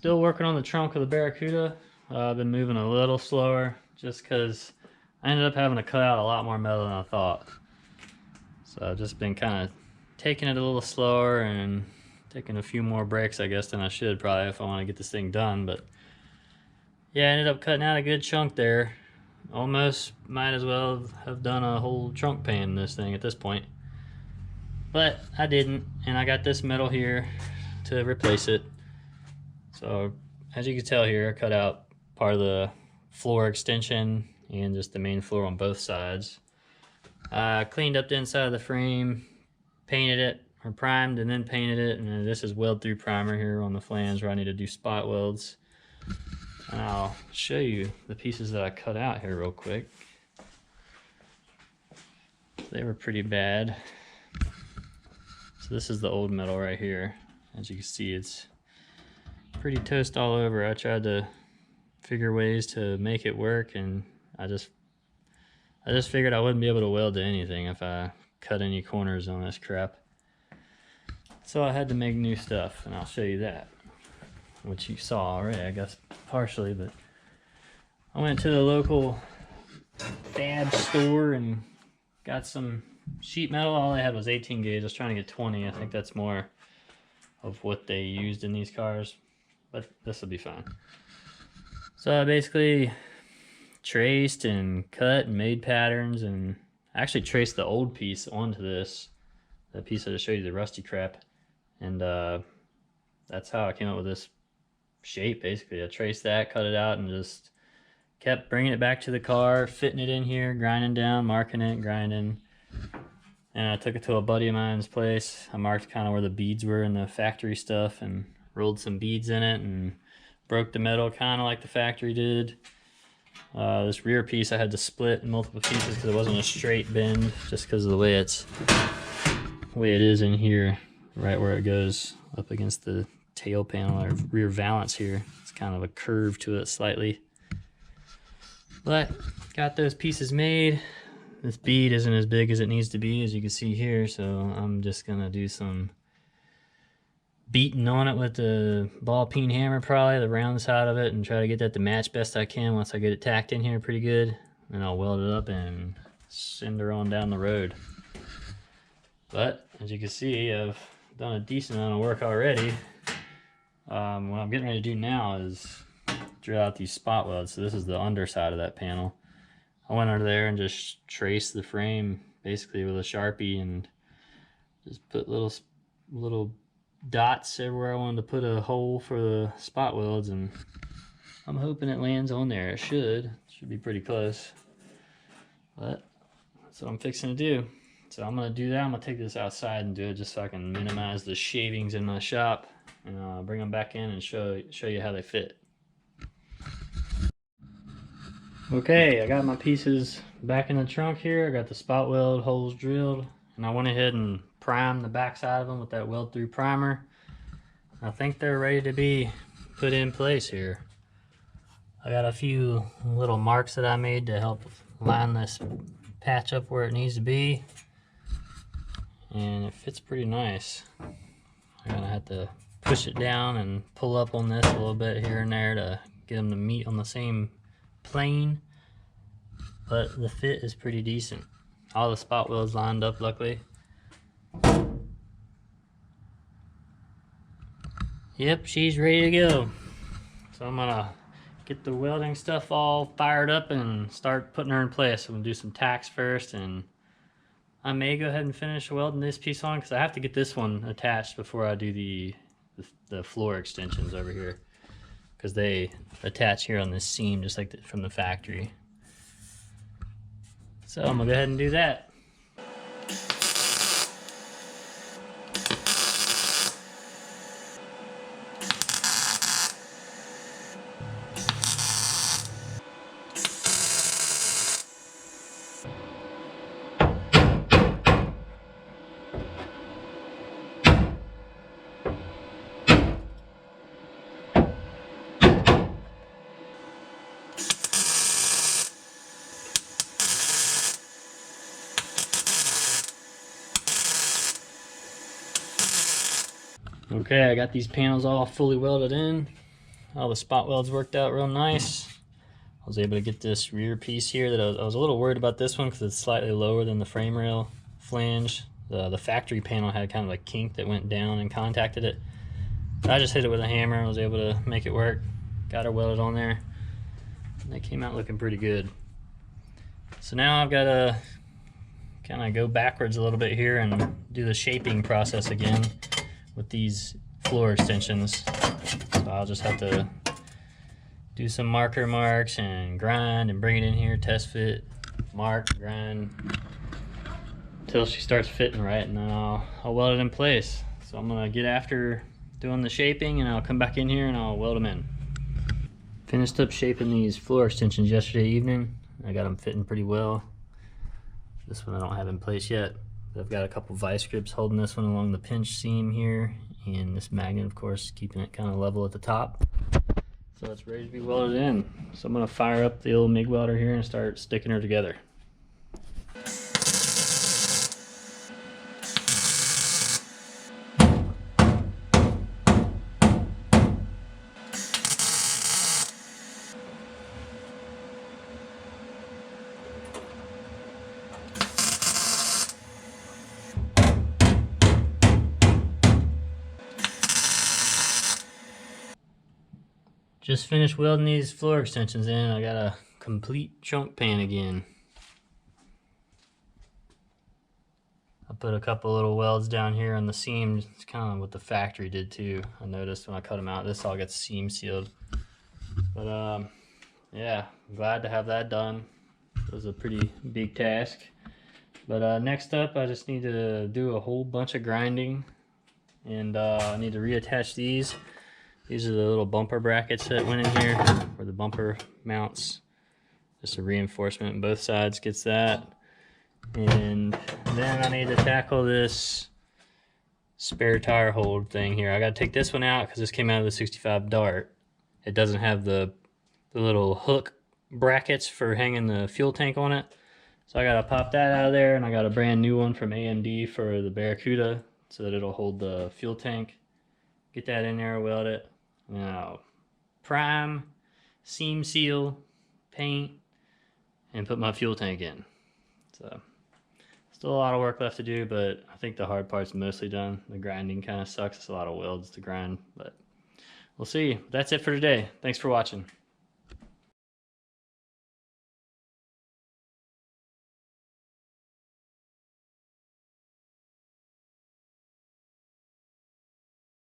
Still working on the trunk of the Barracuda. I've been moving a little slower just because I ended up having to cut out a lot more metal than I thought. So I've just been kind of taking it a little slower and taking a few more breaks, I guess, than I should probably if I want to get this thing done. But yeah, I ended up cutting out a good chunk there. Almost might as well have done a whole trunk pan in this thing at this point. But I didn't, and I got this metal here to replace it. So as you can tell here, I cut out part of the floor extension and just the main floor on both sides. I cleaned up the inside of the frame, painted it, or primed and then painted it, and this is weld through primer here on the flange where I need to do spot welds. And I'll show you the pieces that I cut out here real quick. They were pretty bad. So this is the old metal right here. As you can see, it's pretty toast all over. I tried to figure ways to make it work, and I just figured I wouldn't be able to weld to anything if I cut any corners on this crap. So I had to make new stuff, and I'll show you that, which you saw already, I guess, partially. But I went to the local fab store and got some sheet metal. All I had was 18 gauge. I was trying to get 20. I think that's more of what they used in these cars, but this will be fine. So I basically traced and cut and made patterns, and actually traced the old piece onto this, the piece I just showed you, the rusty crap, and that's how I came up with this shape. Basically, I traced that, cut it out, and just kept bringing it back to the car, fitting it in here, grinding down, marking it, grinding. And I took it to a buddy of mine's place. I marked kind of where the beads were in the factory stuff and rolled some beads in it and broke the metal kind of like the factory did. This rear piece I had to split in multiple pieces because it wasn't a straight bend, just because of the way it is in here, right where it goes up against the tail panel or rear valance here. It's kind of a curve to it slightly. But got those pieces made. This bead isn't as big as it needs to be, as you can see here, so I'm just gonna do some beating on it with the ball peen hammer, probably the round side of it, and try to get that to match best I can once I get it tacked in here pretty good. And I'll weld it up and send her on down the road. But as you can see, I've done a decent amount of work already. What I'm getting ready to do now is drill out these spot welds. So this is the underside of that panel. I went under there and just traced the frame basically with a Sharpie and just put little dots everywhere I wanted to put a hole for the spot welds, and I'm hoping it lands on there. It should be pretty close, but that's what I'm fixing to do. So I'm gonna do that. I'm gonna take this outside and do it just so I can minimize the shavings in my shop, and I'll bring them back in and show you how they fit. Okay, I got my pieces back in the trunk here. I got the spot weld holes drilled, and I went ahead and primed the back side of them with that weld through primer. I think they're ready to be put in place here. I got a few little marks that I made to help line this patch up where it needs to be, and it fits pretty nice. I'm gonna have to push it down and pull up on this a little bit here and there to get them to meet on the same plane, but the fit is pretty decent. All the spot welds lined up, luckily. Yep, she's ready to go. So I'm gonna get the welding stuff all fired up and start putting her in place. I'm gonna do some tacks first, and I may go ahead and finish welding this piece on because I have to get this one attached before I do the floor extensions over here, because they attach here on this seam just like from the factory. So I'm gonna go ahead and do that. Okay, I got these panels all fully welded in. all the spot welds worked out real nice. I was able to get this rear piece here that I was a little worried about this one because it's slightly lower than the frame rail flange. The factory panel had kind of a kink that went down and contacted it. But I just hit it with a hammer and was able to make it work. Got her welded on there. And they came out looking pretty good. So now I've got to kind of go backwards a little bit here and do the shaping process again with these floor extensions. So I'll just have to do some marker marks and grind and bring it in here, test fit, mark, grind, until she starts fitting right, and then I'll weld it in place. So I'm gonna get after doing the shaping and I'll come back in here and I'll weld them in. Finished up shaping these floor extensions yesterday evening. I got them fitting pretty well. This one I don't have in place yet. I've got a couple vice grips holding this one along the pinch seam here, and this magnet, of course, keeping it kind of level at the top. So it's ready to be welded in. So I'm gonna fire up the old MIG welder here and start sticking her together. Just finished welding these floor extensions in. I got a complete chunk pan again. I put a couple little welds down here on the seam. It's kind of what the factory did too. I noticed when I cut them out, this all gets seam sealed. But yeah, I'm glad to have that done. It was a pretty big task. But next up, I just need to do a whole bunch of grinding, and I need to reattach these. These are the little bumper brackets that went in here, where the bumper mounts. Just a reinforcement on both sides gets that. And then I need to tackle this spare tire hold thing here. I gotta take this one out because this came out of the 65 Dart. It doesn't have the little hook brackets for hanging the fuel tank on it. So I gotta pop that out of there, and I got a brand new one from AMD for the Barracuda so that it'll hold the fuel tank. Get that in there, weld it. Now, prime, seam seal, paint, and put my fuel tank in. So, still a lot of work left to do, but I think the hard part's mostly done. The grinding kind of sucks. It's a lot of welds to grind, but we'll see. That's it for today. Thanks for watching.